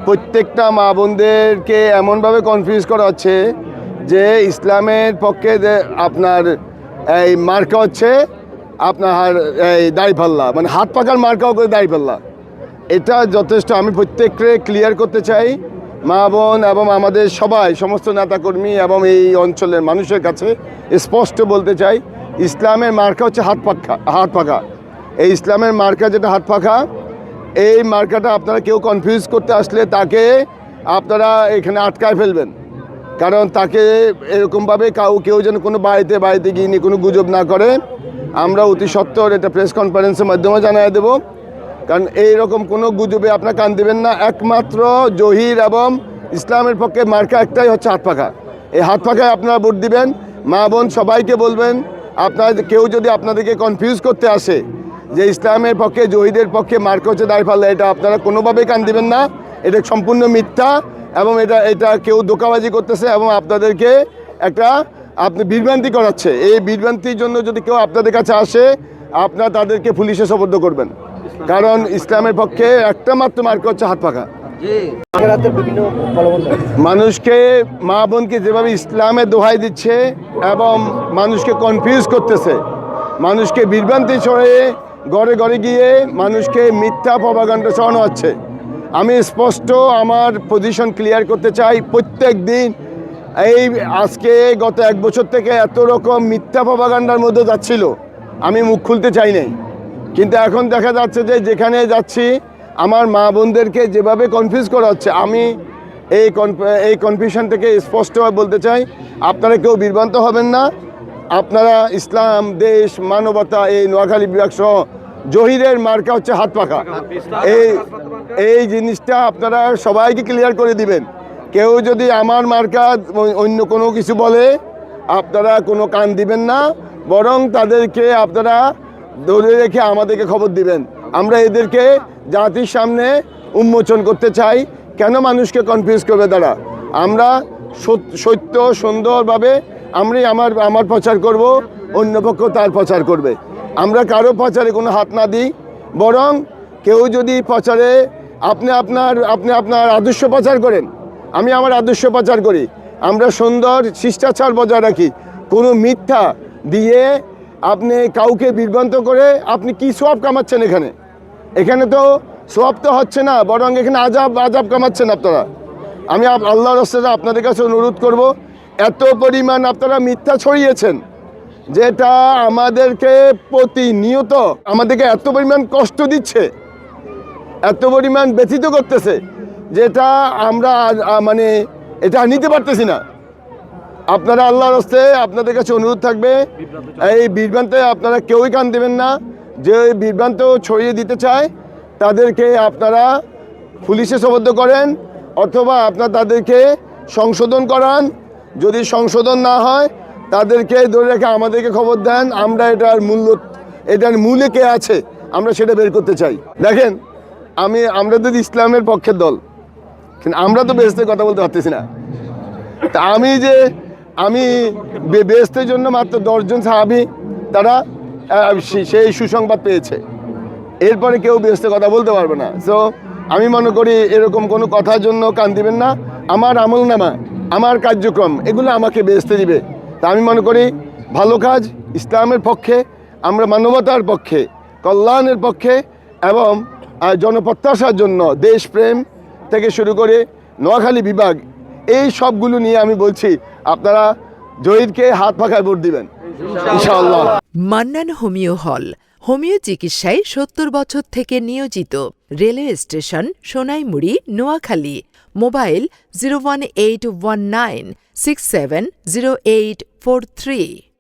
প্রত্যেকটা মা বোনদেরকে এমনভাবে কনফিউজ করা হচ্ছে যে ইসলামের পক্ষে যে আপনার এই মার্কা হচ্ছে আপনার এই দাড়িপাল্লা, মানে হাত পাকার মার্কাও করে দাড়িপাল্লা। এটা যথেষ্ট। আমি প্রত্যেককে ক্লিয়ার করতে চাই মা বোন এবং আমাদের সবাই, সমস্ত নেতাকর্মী এবং এই অঞ্চলের মানুষের কাছে স্পষ্ট বলতে চাই, ইসলামের মার্কা হচ্ছে হাত পাকা। এই ইসলামের মার্কা যেটা হাত পাকা, এই মার্কাটা আপনারা কেউ কনফিউজ করতে আসলে তাকে আপনারা এখানে আটকায় ফেলবেন। কারণ তাকে এরকমভাবে কেউ যেন কোনো বাড়িতে গিয়ে নিয়ে কোনো গুজব না করে। আমরা অতি সত্বর এটা প্রেস কনফারেন্সের মাধ্যমে জানিয়ে দেব। কারণ এইরকম কোনো গুজবে আপনারা কান দেবেন না। একমাত্র জহির এবং ইসলামের পক্ষে মার্কা একটাই হচ্ছে হাত পাকা। এই হাত পাকায় আপনারা ভোট দিবেন। মা বোন সবাইকে বলবেন, আপনারা কেউ যদি আপনাদেরকে কনফিউজ করতে আসে যে ইসলামের পক্ষে জহিদের পক্ষে মার্কা হচ্ছে দাড়িপাল্লা, এটা আপনারা কোনোভাবেই কান দিবেন না। এটা সম্পূর্ণ মিথ্যা এবং এটা কেউ ধোঁকাবাজি করতেছে এবং আপনাদেরকে একটা বিভ্রান্তি করাচ্ছে। এই বিভ্রান্তির জন্য যদি কেউ আপনাদের কাছে আসে, আপনারা তাদেরকে পুলিশে সোপর্দ করবেন। কারণ ইসলামের পক্ষে একটা মাত্র মার্কা হচ্ছে হাত পাকা। মানুষকে, মা বোনকে যেভাবে ইসলামের দোহাই দিচ্ছে এবং মানুষকে কনফিউজ করতেছে, মানুষকে বিভ্রান্তি ছড়িয়ে ঘরে ঘরে গিয়ে মানুষকে মিথ্যা প্রপাগান্ডা ছড়ানো হচ্ছে। আমি স্পষ্ট আমার পজিশন ক্লিয়ার করতে চাই। প্রত্যেক দিন এই আজকে গত 1 বছর থেকে এত রকম মিথ্যা প্রপাগান্ডার মধ্যে যাচ্ছিল, আমি মুখ খুলতে চাই নাই। কিন্তু এখন দেখা যাচ্ছে যে যেখানে যাচ্ছি আমার মা বোনদেরকে যেভাবে কনফিউজ করা হচ্ছে, আমি এই কনফিউশন থেকে স্পষ্টভাবে বলতে চাই, আপনারা কেউ বিভ্রান্ত হবেন না। আপনারা ইসলাম, দেশ, মানবতা, এই নোয়াখালী বিভাগ সহ জহিরের মার্কা হচ্ছে হাত পাকা। এই জিনিসটা আপনারা সবাইকে ক্লিয়ার করে দিবেন। কেউ যদি আমার মার্কা অন্য কোনো কিছু বলে, আপনারা কোনো কান দিবেন না, বরং তাদেরকে আপনারা ধরে রেখে আমাদেরকে খবর দিবেন। আমরা এদেরকে জাতির সামনে উন্মোচন করতে চাই। কেন মানুষকে কনফিউজ করবে তারা? আমরা সত্য সুন্দরভাবে আমার প্রচার করব, অন্য পক্ষ তার প্রচার করবে। আমরা কারো প্রচারে কোনো হাত না দিই, বরং কেউ যদি প্রচারে আপনি আপনার আদর্শ প্রচার করেন, আমি আমার আদর্শ প্রচার করি। আমরা সুন্দর শিষ্টাচার বজায় রাখি। কোনো মিথ্যা দিয়ে আপনি কাউকে বিভ্রান্ত করে আপনি কি সওয়াব কামাচ্ছেন? এখানে তো সওয়াব তো হচ্ছে না, বরং এখানে আজাব কামাচ্ছেন আপনারা। আমি আল্লাহর রাস্তায় আপনাদের কাছে অনুরোধ করব, এত পরিমাণ আপনারা মিথ্যা ছড়িয়েছেন যেটা আমাদেরকে প্রতিনিয়ত আমাদেরকে এত পরিমাণ কষ্ট দিচ্ছে, এত পরিমাণ ব্যথিত করতেছে, যেটা আমরা মানে এটা নিতে পারতেছি না। আপনারা আল্লাহর রাস্তায় আপনাদের কাছে অনুরোধ থাকবে, এই বিভ্রান্তে আপনারা কেউই কান দেবেন না। যে বিভ্রান্ত ছড়িয়ে দিতে চায় তাদেরকে আপনারা পুলিশে সোপর্দ করেন, অথবা তাদেরকে সংশোধন করান। যদি সংশোধন না হয় তাদেরকে ধরে রেখে আমাদেরকে খবর দেন। আমরা এটার মূলে কে আছে আমরা সেটা বের করতে চাই। দেখেন, আমরা যদি ইসলামের পক্ষের দল, কিন্তু আমরা তো বেহেশতের কথা বলতে পারতেছি না। তা আমি বেহেশতের জন্য মাত্র 10 জন সাহাবী তারা সেই সুসংবাদ পেয়েছে। এরপরে কেউ বেহেশতের কথা বলতে পারবে না। সো আমি মনে করি এরকম কোনো কথার জন্য কান দিবেন না। আমার আমলনামা, আমার কার্যক্রম, এগুলো আমাকে বেহেশতে দিবে। তা আমি মনে করি ভালো কাজ ইসলামের পক্ষে, আমরা মানবতার পক্ষে, কল্যাণের পক্ষে এবং জনপ্রত্যাশার জন্য দেশপ্রেম থেকে শুরু করে নোয়াখালী বিভাগ, এই সবগুলো নিয়ে আমি বলছি আপনারা জহিরকে হাত পাখায় ভোট দিবেন ইনশাআল্লাহ। মান্নান হোমিও হল, হোমিও চিকিৎসায় 70 বছর থেকে নিয়োজিত। Railway station, Sonaimuri, Noakhali. Mobile 01819670843।